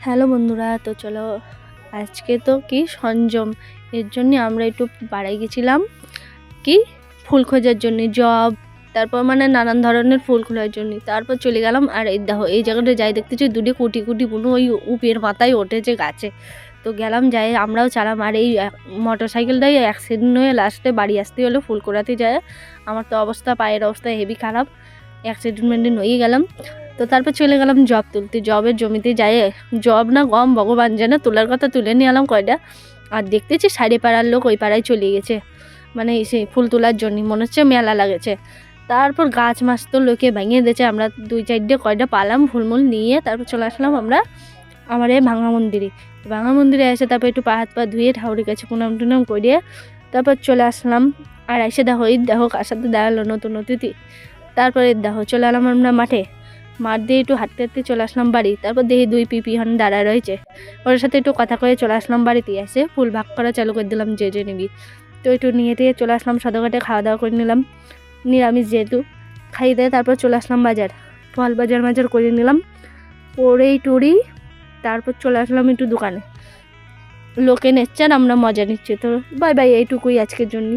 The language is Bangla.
হ্যালো বন্ধুরা, তো চলো আজকে তো কি সঞ্জম, এর জন্য আমরা একটু পাড়ায় গেছিলাম কি ফুল খোঁজার জন্য, জব, তারপর মানে নানান ধরনের ফুল খোঁজার জন্য। তারপর চলে গেলাম, আর এই দেখো এই জায়গাটা যাই দেখতেছি দুটি কুটি কুটি বুনো ওই উপের মাথায় ওঠেছে গাছে। তো গেলাম, যাই আমরাও চালাম, আর এই মোটর সাইকেলটাই অ্যাক্সিডেন্ট হয়ে লাস্টে বাড়ি আসতে হলো ফুল কোড়াতে যায়। আমার তো অবস্থা, পায়ের অবস্থা হেভি খারাপ, অ্যাক্সিডেন্ট হয়ে গেলাম। তো তারপর চলে গেলাম জব তুলতে, জবের জমিতে যাই, জব না গম ভগবান জানে, তোলার কথা তুলে নিয়ে এলাম কয়টা। আর দেখতেছি সাইডে পাড়ার লোক ওই পাড়ায় চলে গেছে, মানে সেই ফুল তোলার জন্য, মনে হচ্ছে মেলা লাগেছে। তারপর গাছ মাছ তো লোকে ভেঙে দিয়েছে, আমরা দুই চারটে কয়টা পালাম ফুলমুল নিয়ে, তারপর চলে আসলাম আমরা আমার এই ভাঙা মন্দিরে। ভাঙা মন্দিরে এসে তারপর একটু পা হাত পা ধুয়ে ঠাকুরের কাছে প্রণাম টুনাম করিয়ে তারপর চলে আসলাম। আর এসে দেখো এই দেখো কার সাথে দাঁড়ালো, নতুন অতিথি। তারপরে দেখো চলে এলাম আমরা মাঠে, মাঠ দিয়ে একটু হাঁটতে হাঁটতে চলে আসলাম বাড়ি। তারপর দেখি দুই পিপি হন দাঁড়ায় রয়েছে, ওর সাথে একটু কথা কয়ে চলে আসলাম বাড়িতে। এসে ফুল ভাগ করা চালু করে দিলাম, যে যে নিবি। তো একটু নিয়ে দিয়ে চলে আসলাম সদরঘাটে, খাওয়া দাওয়া করে নিলাম নিরামিষ যেহেতু, খাইয়ে দিয়ে তারপর চলে আসলাম বাজার, ফল বাজার করে নিলাম পরেই টুরি। তারপর চলে আসলাম একটু দোকানে, লোকে নিচ্ছে আর আমরা মজা নিচ্ছি। তো বাই বাই, এইটুকুই আজকের জন্য।